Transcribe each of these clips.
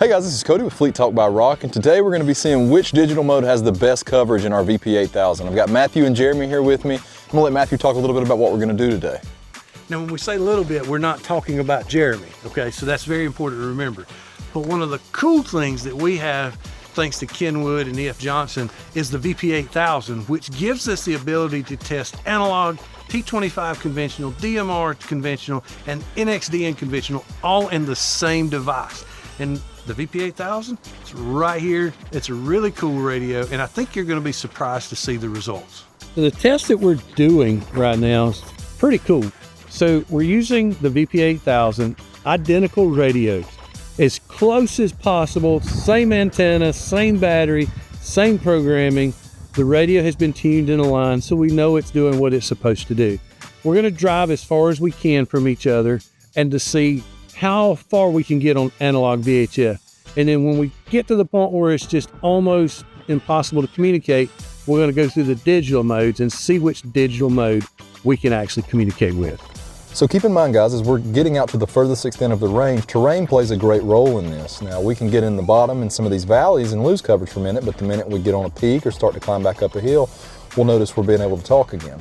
Hey guys, this is Cody with Fleettalk by Rock, and today we're going to be seeing which digital mode has the best coverage in our VP8000. I've got Matthew and Jeremy here with me. I'm going to let Matthew talk a little bit about what we're going to do today. Now when we say a little bit, we're not talking about Jeremy, okay? So that's very important to remember. But one of the cool things that we have, thanks to Ken Wood and E.F. Johnson, is the VP8000, which gives us the ability to test analog, P25 conventional, DMR conventional, and NXDN conventional, all in the same device. And the VP8000, it's right here. It's a really cool radio, and I think you're going to be surprised to see the results. The test that we're doing right now is pretty cool. So we're using the VP8000 identical radios, as close as possible, same antenna, same battery, same programming. The radio has been tuned in a line, so we know it's doing what it's supposed to do. We're going to drive as far as we can from each other and to see how far we can get on analog VHF. And then when we get to the point where it's just almost impossible to communicate, we're going to go through the digital modes and see which digital mode we can actually communicate with. So keep in mind, guys, as we're getting out to the furthest extent of the range, terrain plays a great role in this. Now, we can get in the bottom in some of these valleys and lose coverage for a minute, but the minute we get on a peak or start to climb back up a hill, we'll notice we're being able to talk again.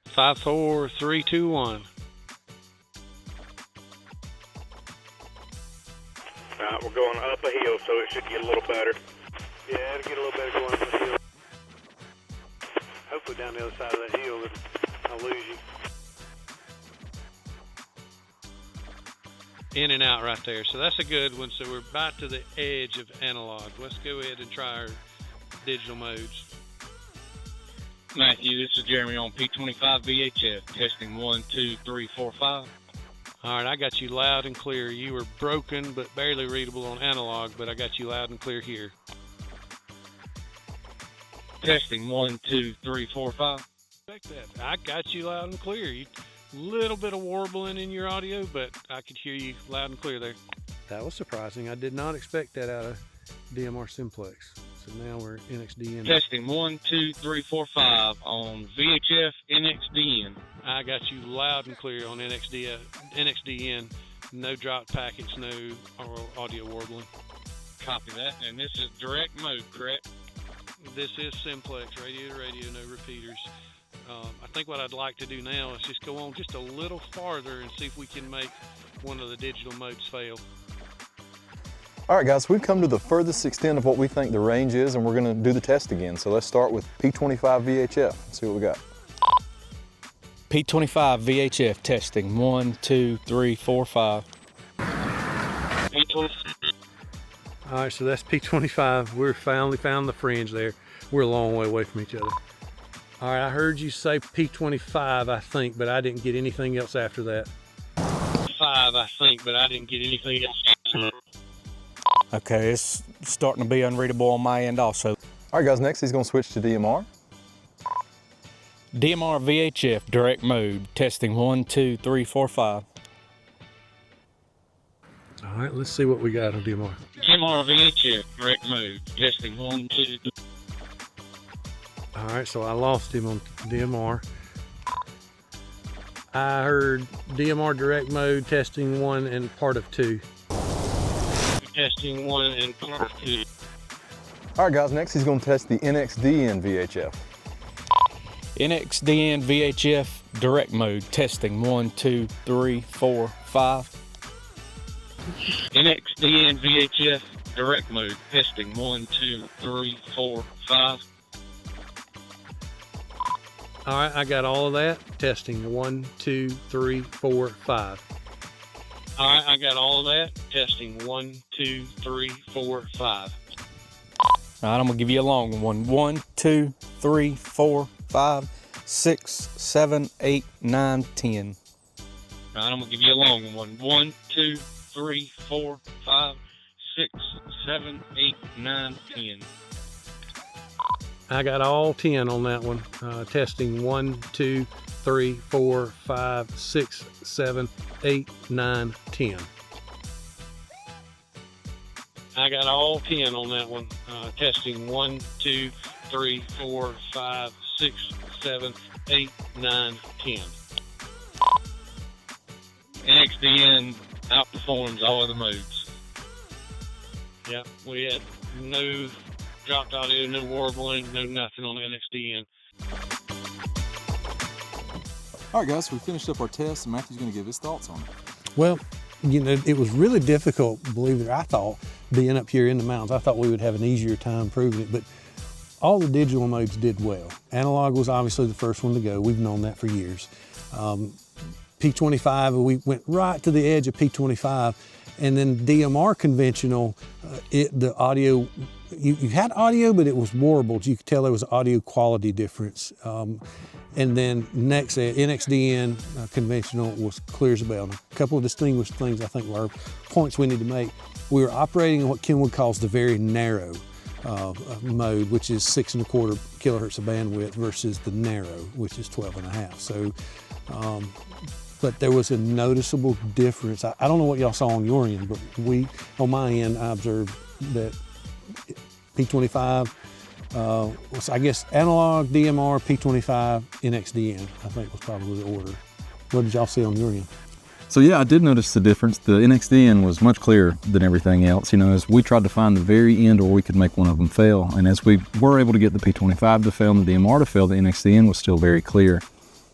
5, 4, 3, 2, 1. We're going up a hill, so it should get a little better. Yeah, it'll get a little better going up the hill. Hopefully down the other side of that hill, I'll lose you. In and out right there. So that's a good one. So we're about to the edge of analog. Let's go ahead and try our digital modes. Matthew, this is Jeremy on P25 VHF, testing 1, 2, 3, 4, 5. All right, I got you loud and clear. You were broken but barely readable on analog, but I got you loud and clear here. Testing 1, 2, 3, 4, 5. I got you loud and clear. You little bit of warbling in your audio, but I could hear you loud and clear there. That was surprising. I did not expect that out of DMR simplex. So now we're NXDN. Testing 1, 2, 3, 4, 5 on VHF NXDN. I got you loud and clear on NXDN. No dropped packets, no audio warbling. Copy that. And this is direct mode, correct? This is simplex, radio to radio, no repeaters. I think what I'd like to do now is just go on just a little farther and see if we can make one of the digital modes fail. All right, guys, we've come to the furthest extent of what we think the range is, and we're going to do the test again. So let's start with P25 VHF and see what we got. P25 VHF testing 1, 2, 3, 4, 5. All right, so that's P25. We finally found the fringe there. We're a long way away from each other. All right, I heard you say P25, I think, but I didn't get anything else after that. 5, I think, but I didn't get anything else after that. Okay, it's starting to be unreadable on my end also. All right, guys, next he's going to switch to DMR. DMR VHF direct mode, testing 1, 2, 3, 4, 5. All right, let's see what we got on DMR. DMR VHF direct mode, testing 1, 2, 3. All right, so I lost him on DMR. I heard DMR direct mode, testing 1 and part of 2. Testing 1 and part of 2. All right, guys, next he's going to test the NXDN VHF. NXDN VHF direct mode, testing 1, 2, 3, 4, 5. NXDN VHF direct mode, testing 1, 2, 3, 4, 5. All right, I got all of that. Testing 1, 2, 3, 4, 5. All right, I got all of that. Testing 1, 2, 3, 4, 5. All right, I'm gonna give you a long one. 1, 2, 3, 4, 5, 6, 7, 8, 9, 10. All right, I'm gonna give you a long one. 1, 2, 3, 4, 5, 6, 7, 8, 9, 10. I got all 10 on that one. Testing 1, 2, 3, 4, 5, 6, 7, 8, 9, 10. I got all 10 on that one. Testing 1, 2, 3, 4, 5, 6, 7, 8, 9, 10. NXDN outperforms all other modes. Yeah, we had no dropped audio, no warbling, no nothing on the NXDN. All right, guys, we finished up our test, and Matthew's going to give his thoughts on it. Well, you know, it was really difficult, believe it or I thought, being up here in the mountains. I thought we would have an easier time proving it, but all the digital modes did well. Analog was obviously the first one to go. We've known that for years. P25, we went right to the edge of P25, and then DMR conventional, the audio, you had audio, but it was warbled. You could tell there was an audio quality difference. And then next, NXDN conventional was clear as a bell. A couple of distinguished things I think were points we need to make. We were operating in what Kenwood calls the very narrow mode, which is 6.25 kilohertz of bandwidth versus the narrow, which is 12.5. So, but there was a noticeable difference. I don't know what y'all saw on your end, but on my end, I observed that P25, was, I guess, analog, DMR, P25, NXDN, I think was probably the order. What did y'all see on your end? So yeah, I did notice the difference. The NXDN was much clearer than everything else. You know, as we tried to find the very end, or we could make one of them fail. And as we were able to get the P25 to fail and the DMR to fail, the NXDN was still very clear.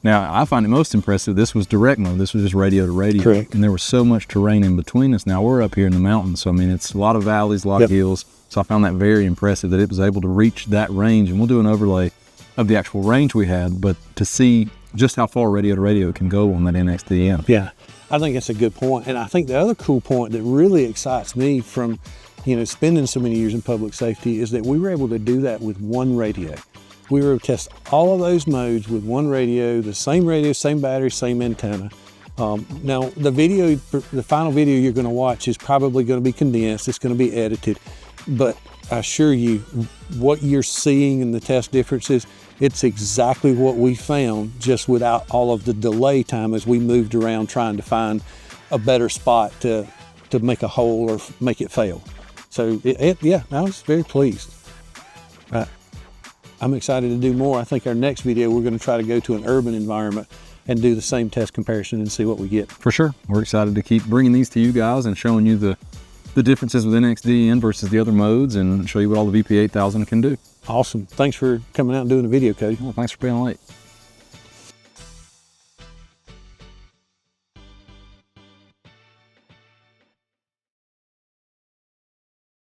Now, I find it most impressive, this was direct mode. This was just radio to radio. Correct. And there was so much terrain in between us. Now, we're up here in the mountains, so I mean, it's a lot of valleys, a lot of hills. So I found that very impressive that it was able to reach that range. And we'll do an overlay of the actual range we had, but to see just how far radio to radio can go on that NXDN. Yeah, I think that's a good point. And I think the other cool point that really excites me from, you know, spending so many years in public safety is that we were able to do that with one radio. We were able to test all of those modes with one radio, same battery, same antenna. Now, the final video you're going to watch is probably going to be condensed. It's going to be edited. But I assure you, what you're seeing in the test differences, it's exactly what we found, just without all of the delay time as we moved around trying to find a better spot to make a hole or make it fail. So, yeah, I was very pleased. I'm excited to do more. I think our next video, we're going to try to go to an urban environment and do the same test comparison and see what we get. For sure. We're excited to keep bringing these to you guys and showing you the differences with NXDN versus the other modes and show you what all the VP8000 can do. Awesome. Thanks for coming out and doing the video, Cody. Well, thanks for being late.